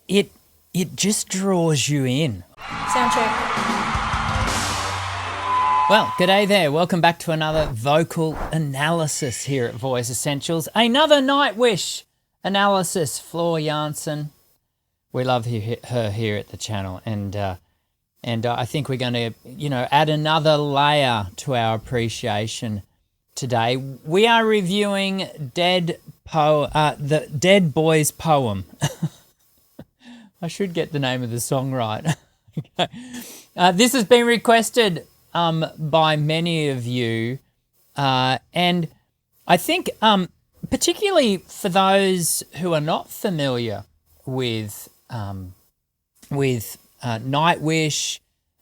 it just draws you in. Sound check. Well, g'day there. Welcome back to another vocal analysis here at Voice Essentials. Another Nightwish analysis, Floor Jansen. We love her here at the channel, and I think we're going to, add another layer to our appreciation today. We are reviewing the Dead Boy's poem. I should get the name of the song right. Okay. This has been requested by many of you, and I think particularly for those who are not familiar with Nightwish,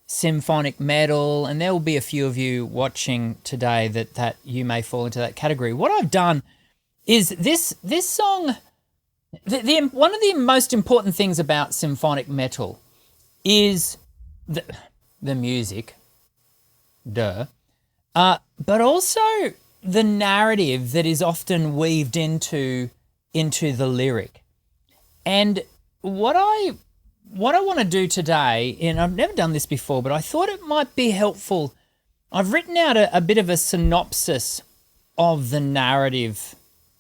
symphonic metal, and there will be a few of you watching today that you may fall into that category. What I've done is this song. One of the most important things about symphonic metal is the music, but also the narrative that is often weaved into the lyric. And what I want to do today, and I've never done this before, but I thought it might be helpful. I've written out a bit of a synopsis of the narrative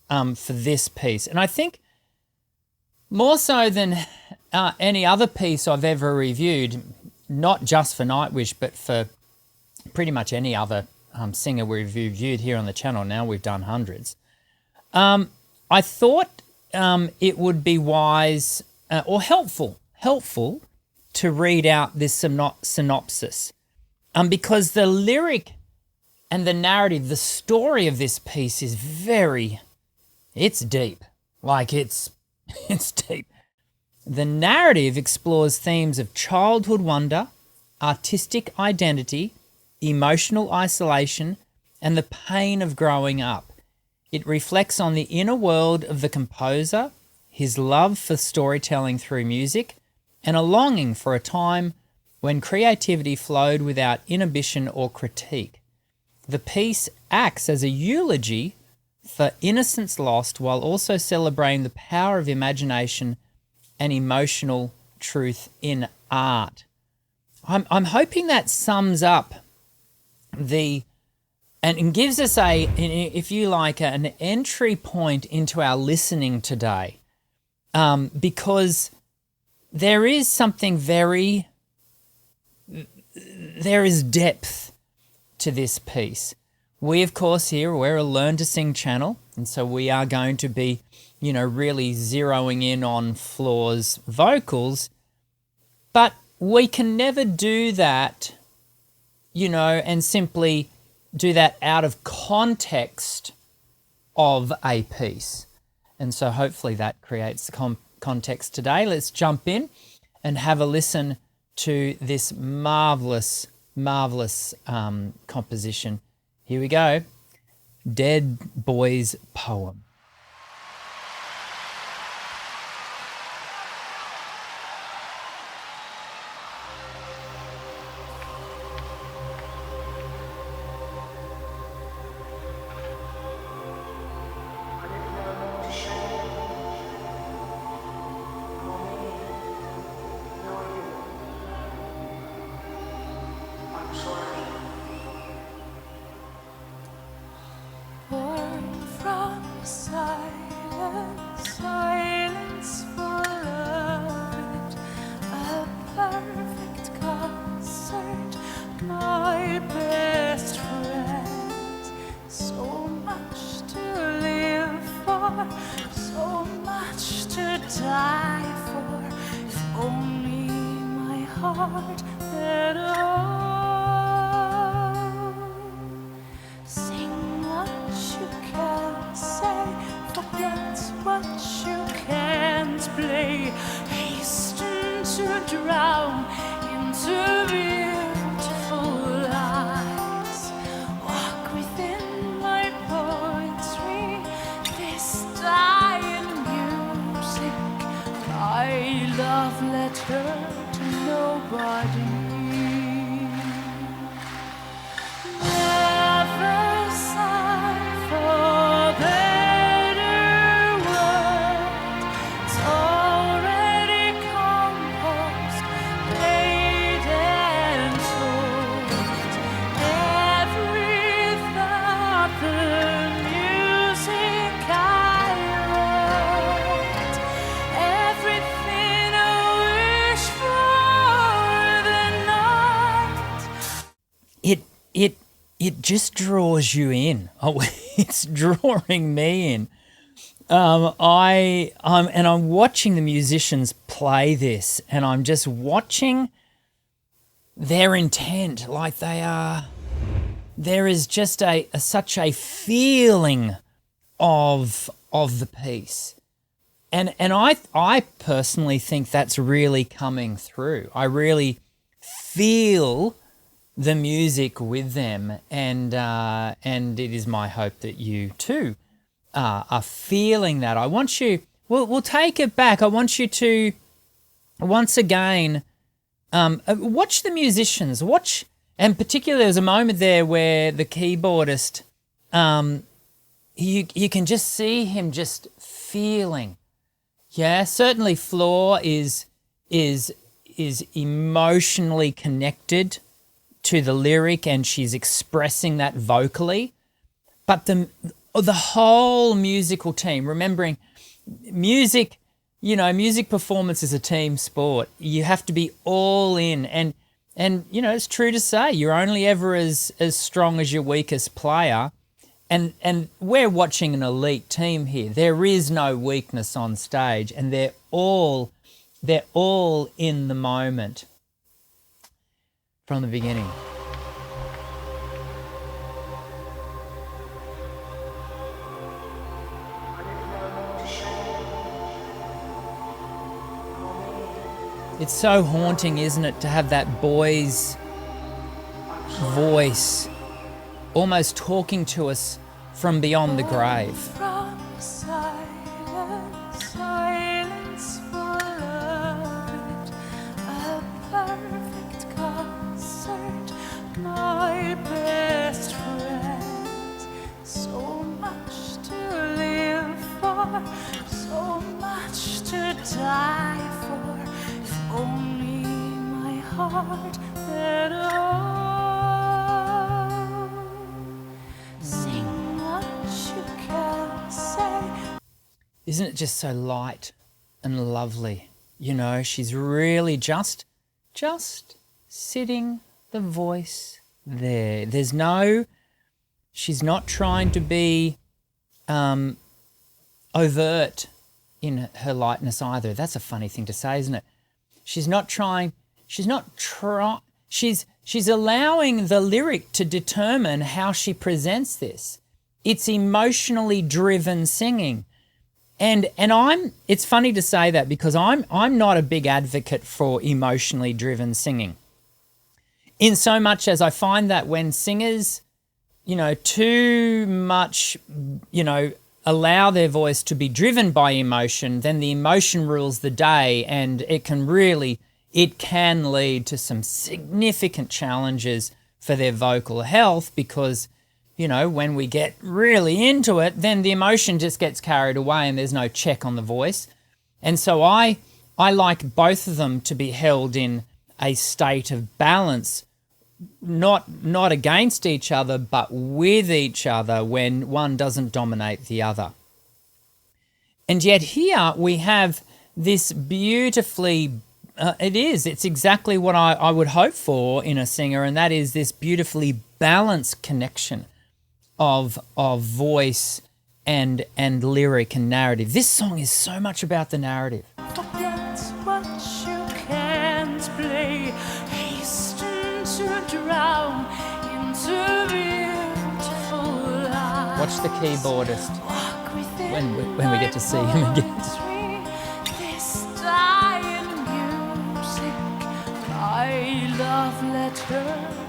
for this piece, and I think more so than any other piece I've ever reviewed, not just for Nightwish, but for pretty much any other singer we've reviewed here on the channel. Now we've done hundreds. I thought it would be wise or helpful to read out this synopsis, because the lyric and the narrative, the story of this piece is it's deep. Like it's deep. The narrative explores themes of childhood wonder, artistic identity, emotional isolation, and the pain of growing up. It reflects on the inner world of the composer, his love for storytelling through music, and a longing for a time when creativity flowed without inhibition or critique. The piece acts as a eulogy for innocence lost while also celebrating the power of imagination and emotional truth in art. I'm hoping that sums up and gives us if you like, an entry point into our listening today, because there is there is depth to this piece. We, of course, we're a Learn to Sing channel, and so we are going to be, really zeroing in on Floor's vocals, but we can never do that, and simply do that out of context of a piece. And so hopefully that creates the context today. Let's jump in and have a listen to this marvelous composition. Here we go. Dead Boy's Poem. Silence followed, a perfect concert, my best friend. So much to live for, so much to die for, if only my heart had known. Sing what you can say, forget what you can't play, hasten to drown into beautiful lies. Walk within my poetry, this dying music, my love letter to nobody. Never sigh for better world, it's already it just draws you in. Oh, it's drawing me in. I'm watching the musicians play this, and I'm just watching their intent. Like there is just such a feeling of the piece, and I personally think that's really coming through. I really feel the music with them, and it is my hope that you too are feeling that. I want you. We'll take it back. I want you to once again watch the musicians. Watch, and particularly there's a moment there where the keyboardist, you can just see him just feeling. Yeah, certainly Floor is emotionally connected to the lyric, and she's expressing that vocally. But the whole musical team, remembering music, music performance is a team sport. You have to be all in, and it's true to say you're only ever as strong as your weakest player. And we're watching an elite team here. There is no weakness on stage, and they're all in the moment from the beginning. It's so haunting, isn't it, to have that boy's voice almost talking to us from beyond the grave. From silence, silence full of it, a perfect concert, my best friends. So much to live for, so much to die for. If only my heart had Isn't it just so light and lovely? She's really just sitting the voice there. She's not trying to be overt in her lightness either. That's a funny thing to say, isn't it? She's allowing the lyric to determine how she presents this. It's emotionally driven singing. And it's funny to say that, because I'm not a big advocate for emotionally driven singing. In so much as I find that when singers, too much, allow their voice to be driven by emotion, then the emotion rules the day, and it can lead to some significant challenges for their vocal health, because when we get really into it, then the emotion just gets carried away and there's no check on the voice. And so I like both of them to be held in a state of balance, not against each other, but with each other, when one doesn't dominate the other. And yet here we have this beautifully, it's exactly what I would hope for in a singer, and that is this beautifully balanced connection of voice and lyric and narrative. This song is so much about the narrative. Forget what you can't play. Hasten to drown into beautiful light. Watch the keyboardist when we get to see him again. This dying music, my love letter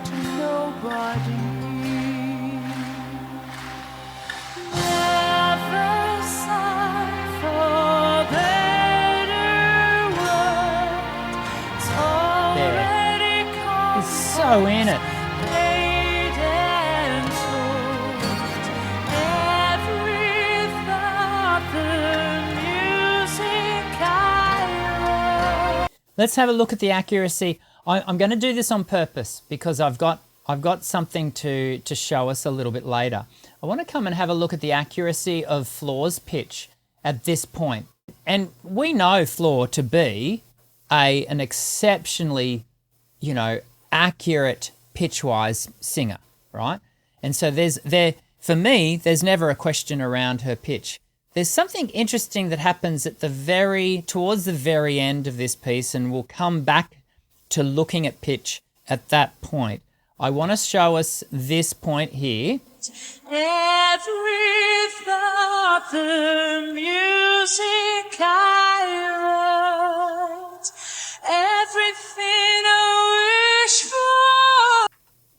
to nobody. So in it. Let's have a look at the accuracy. I'm going to do this on purpose because I've got something to show us a little bit later. I want to come and have a look at the accuracy of Floor's pitch at this point. And we know Floor to be an exceptionally, accurate pitch-wise singer, right? And so for me, there's never a question around her pitch. There's something interesting that happens towards the very end of this piece, and we'll come back to looking at pitch at that point. I want to show us this point here. Every thought, the music I wrote, everything I wish for.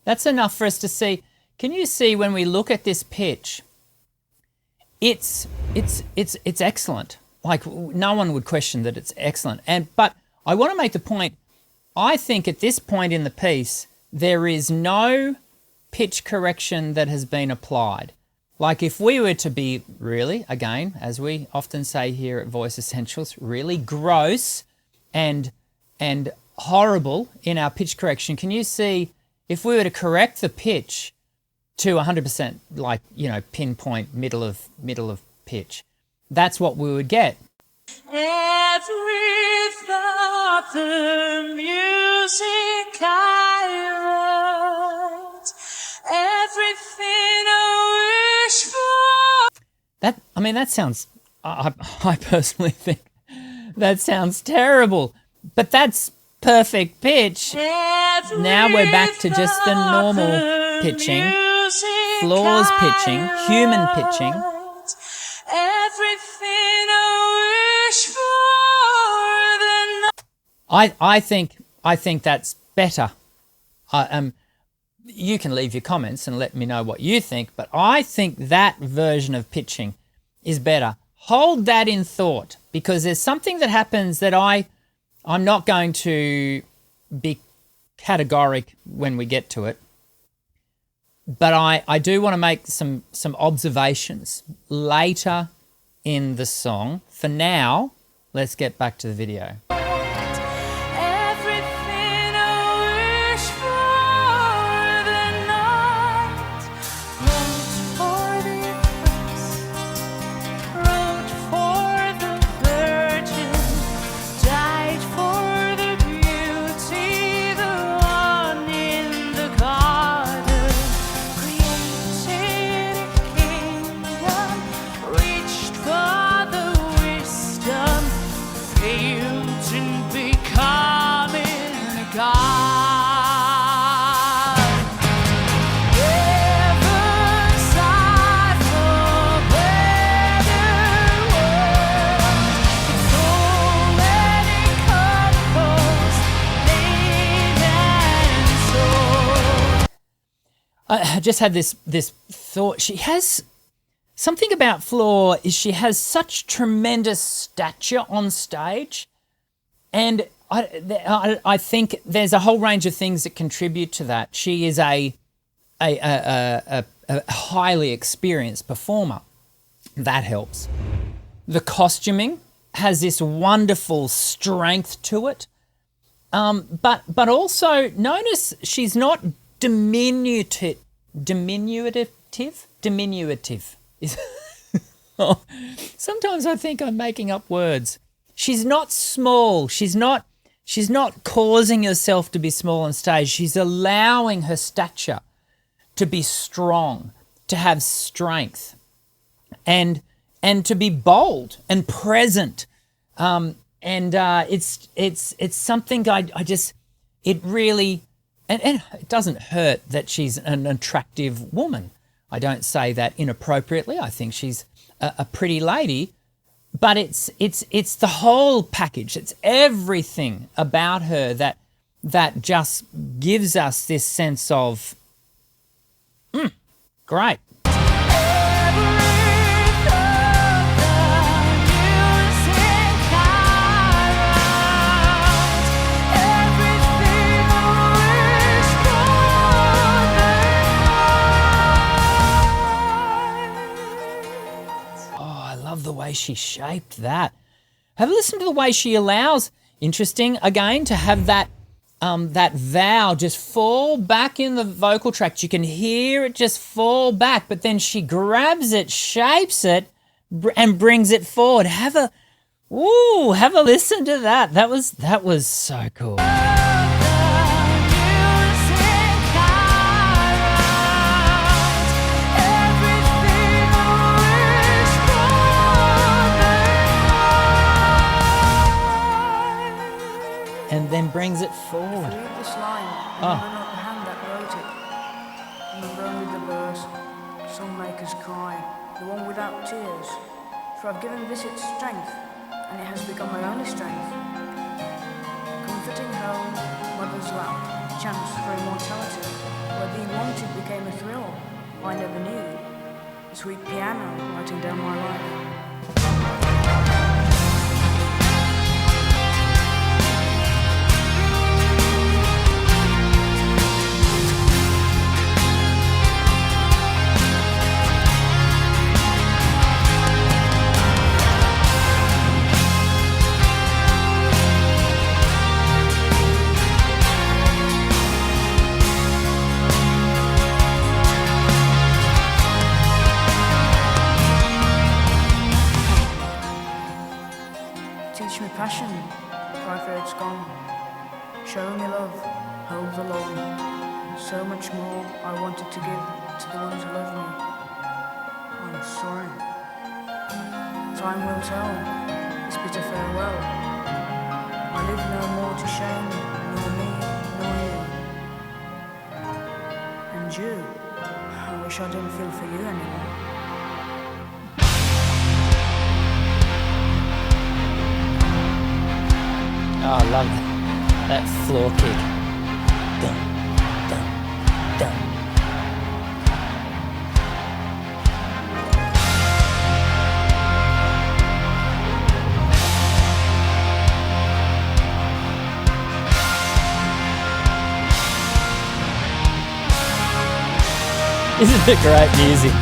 That's enough for us to see. Can you see when we look at this pitch? It's excellent. Like, no one would question that it's excellent. But I want to make the point, I think at this point in the piece, there is no pitch correction that has been applied. Like, if we were to be really, again, as we often say here at Voice Essentials, really gross and horrible in our pitch correction, can you see if we were to correct the pitch to 100%, like, pinpoint middle of pitch, that's what we would get. Every thought, the music I wrote, everything I wish for. That sounds, I personally think that sounds terrible, but that's perfect pitch. Now we're back to just the normal pitching, Floor's pitching, human pitching. Everything I wish for. I think that's better. You can leave your comments and let me know what you think, but I think that version of pitching is better. Hold that in thought, because there's something that happens that I'm not going to be categoric when we get to it, but I do want to make some observations later in the song. For now, let's get back to the video. Everything I wish for the night, wrote for the eclipse, wrote for the virgin, died for the beauty, the one in the garden, created a kingdom, reached for the wisdom, failed in becoming a god. Ever sigh for better world, but so many couples live and soul. I just had this thought. She has something about Floor is she has such tremendous stature on stage, and I think there's a whole range of things that contribute to that. She is a highly experienced performer. That helps. The costuming has this wonderful strength to it, but also notice she's not diminutive. Sometimes I think I'm making up words. She's not small. She's not causing herself to be small on stage. She's allowing her stature to be strong, to have strength, and to be bold and present. It's something it really, and it doesn't hurt that she's an attractive woman. I don't say that inappropriately. I think she's a pretty lady, but it's the whole package. It's everything about her that just gives us this sense of great. The way she shaped that. Have a listen to the way she allows, interesting again, to have that vowel just fall back in the vocal tract. You can hear it just fall back, but then she grabs it, shapes it, and brings it forward. Have a listen to that. That was so cool. brings it If forward. you read this line, remember not the hand that wrote it. Remember only the verse, some makers cry, the one without tears. For I've given this its strength, and it has become my only strength. Comforting home, mother's lap, chance for immortality, where being wanted became a thrill I never knew. The sweet piano writing down my life. Teach me passion, for I fear it's gone. Show me love, hold the lawn. So much more I wanted to give to the ones who love me. I'm sorry. Time will tell, this bitter farewell. I live no more to shame, nor me, nor you. And you, I wish I didn't feel for you anymore. Oh, I love that floor kick. Dun, dun, dun. Isn't it great music?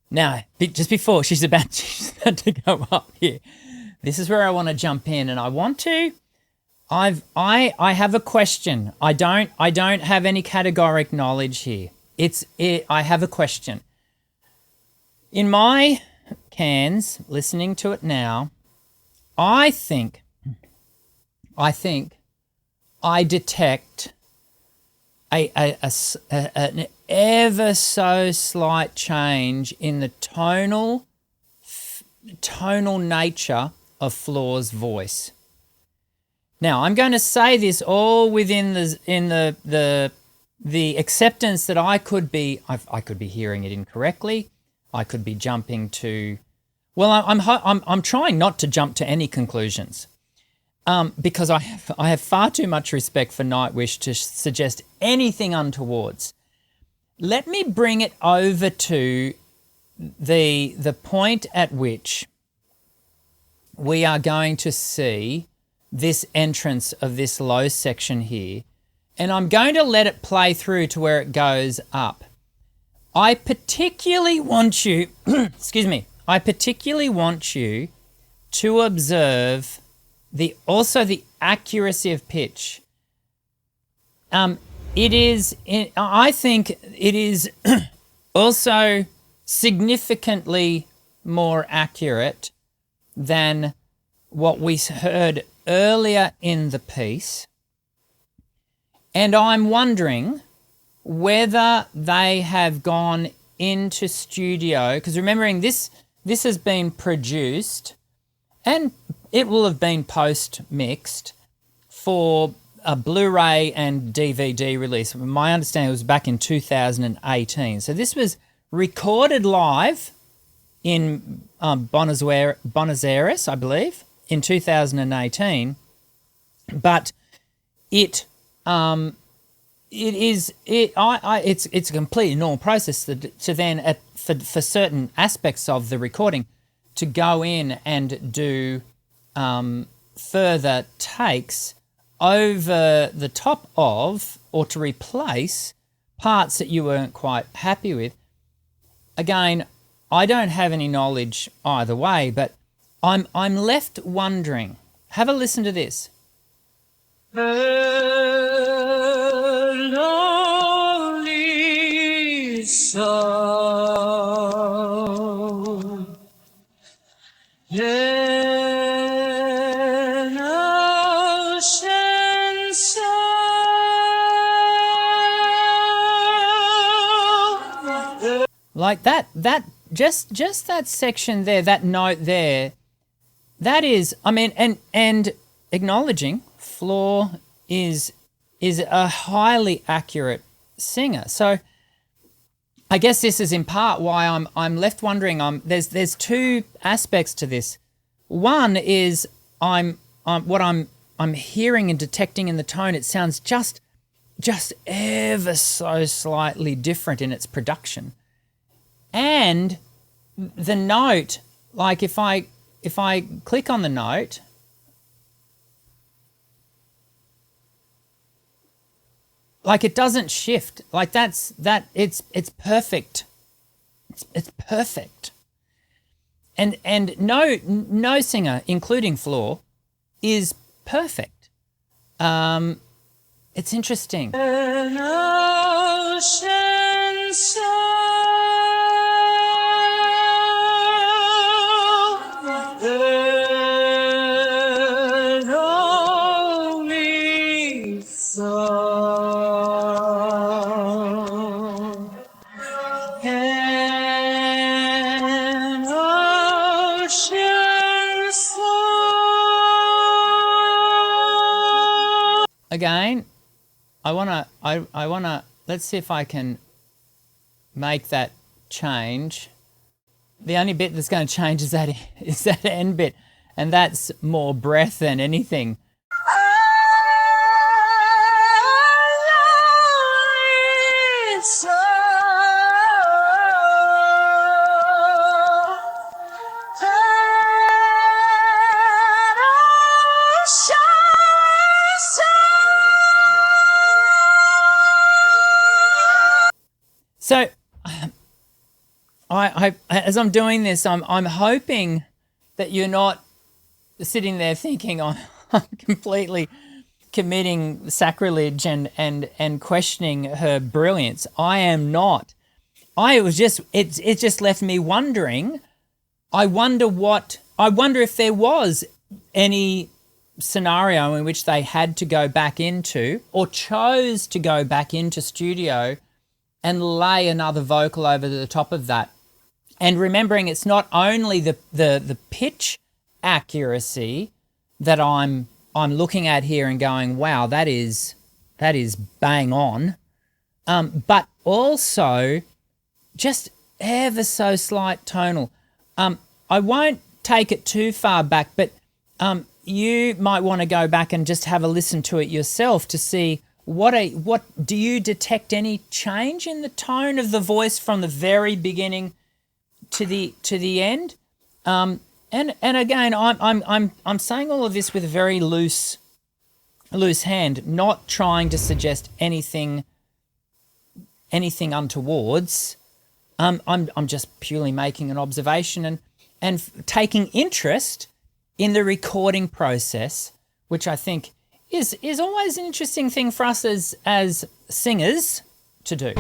Now, just before she's about to go up here, this is where I want to jump in, and I want to. I have a question. I don't have any categoric knowledge here. I have a question. In my cans, listening to it now, I think I detect an ever so slight change in the tonal nature of Floor's voice. Now, I'm going to say this all within the acceptance that I could be hearing it incorrectly. I could be jumping to, well, I'm trying not to jump to any conclusions. Because I have far too much respect for Nightwish to suggest anything untowards. Let me bring it over to the point at which we are going to see this entrance of this low section here, and I'm going to let it play through to where it goes up. I particularly want you, excuse me, I particularly want you to observe the accuracy of pitch. I think it is also significantly more accurate than what we heard earlier in the piece. And I'm wondering whether they have gone into studio, because remembering this has been produced and it will have been post-mixed for a Blu-ray and DVD release. My understanding was back in 2018. So this was recorded live in Buenos Aires, I believe, in 2018. But it's a completely normal process to then for certain aspects of the recording to go in and do further takes over the top of, or to replace, parts that you weren't quite happy with. Again, I don't have any knowledge either way, but I'm left wondering. Have a listen to this. Lonely soul, an ocean soul. Like that just that section there, that note there, that is, I mean, and acknowledging Floor is a highly accurate singer. So I guess this is in part why I'm left wondering. There's two aspects to this. One is I'm hearing and detecting in the tone. It sounds just ever so slightly different in its production, and the note. Like if I click on the note, like it doesn't shift. Like it's perfect. It's perfect. And no singer, including Floor, is perfect. It's interesting. An ocean soul, an lonely soul, an ocean soul. Again, I wanna let's see if I can make that change. The only bit that's going to change is that end bit, and that's more breath than anything. So, I as I'm doing this, I'm hoping that you're not sitting there thinking I'm completely committing sacrilege and questioning her brilliance. I am not. It just left me wondering. I wonder if there was any scenario in which they had to go back into, or chose to go back into studio and lay another vocal over the top of that. And remembering it's not only the pitch accuracy that I'm looking at here and going, wow, that is bang on, but also just ever so slight tonal. I won't take it too far back, but you might want to go back and just have a listen to it yourself to see what do you detect any change in the tone of the voice from the very beginning to the end? And again, I'm saying all of this with a very loose hand, not trying to suggest anything untowards. I'm just purely making an observation and taking interest in the recording process, which I think is always an interesting thing for us as singers to do.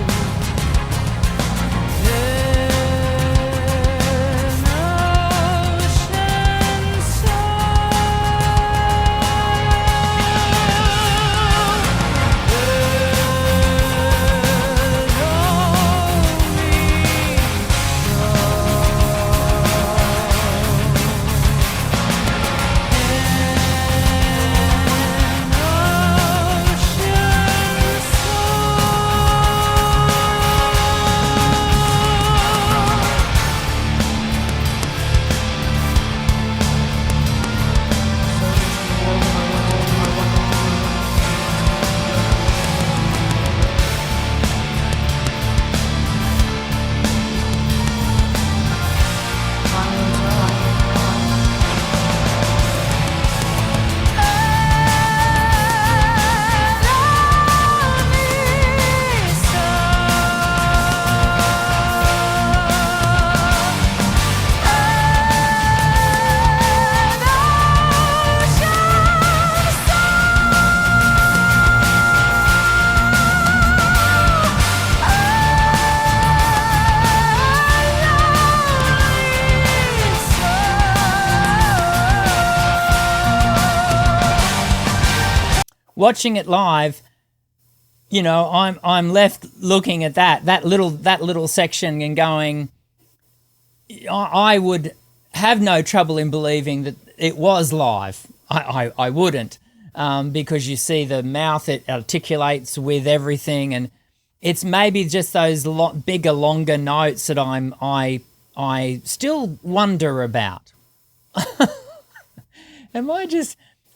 watching it live, you know, I'm left looking at that little section and going, I would have no trouble in believing that it was live. I wouldn't, because you see the mouth, it articulates with everything, and it's maybe just those bigger, longer notes that I still wonder about.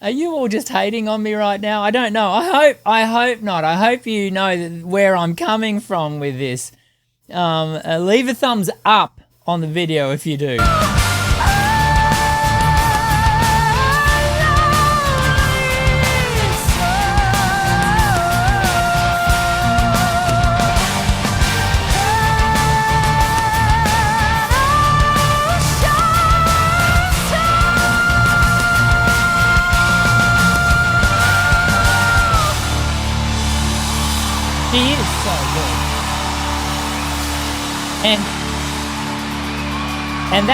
Are you all just hating on me right now? I don't know. I hope not. I hope you know where I'm coming from with this. Leave a thumbs up on the video if you do. She is so good. And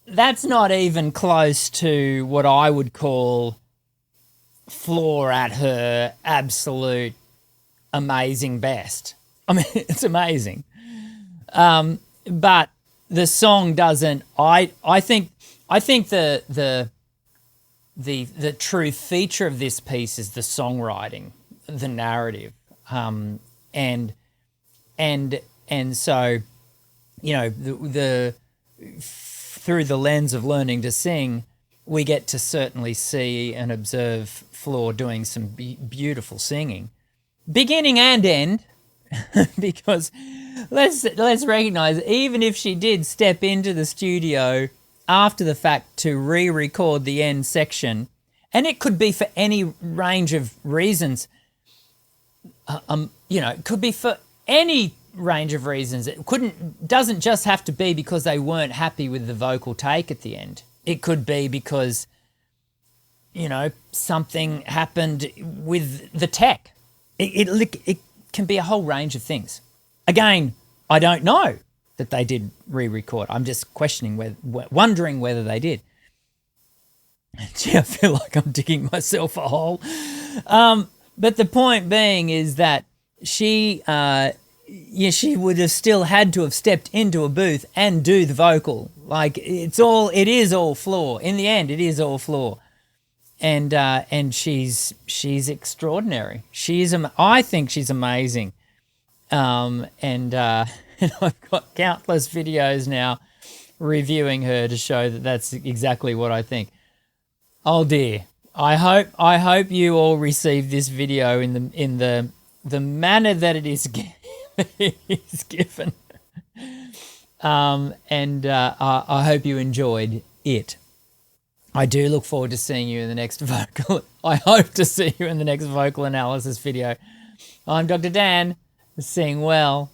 that's not even close to what I would call Floor at her absolute amazing best. I mean, it's amazing. But the song doesn't. I think the true feature of this piece is the songwriting, the narrative, and so, you know, the through the lens of learning to sing, we get to certainly see and observe Floor doing some beautiful singing, beginning and end, because let's recognize, even if she did step into the studio after the fact to re-record the end section, and it could be for any range of reasons, you know, it could be for any range of reasons. It doesn't just have to be because they weren't happy with the vocal take at the end. It could be because, you know, something happened with the tech. It can be a whole range of things. Again, I don't know that they did re-record. I'm just wondering whether they did. Gee, I feel like I'm digging myself a hole. But the point being is that she would have still had to have stepped into a booth and do the vocal. Like, it is all Floor. In the end, it is all Floor. And she's extraordinary. I think she's amazing. And I've got countless videos now reviewing her to show that that's exactly what I think. Oh dear. I hope you all receive this video in the manner that it is given. I hope you enjoyed it. I do look forward to seeing you in the next vocal. I hope to see you in the next vocal analysis video. I'm Dr. Dan. Sing well.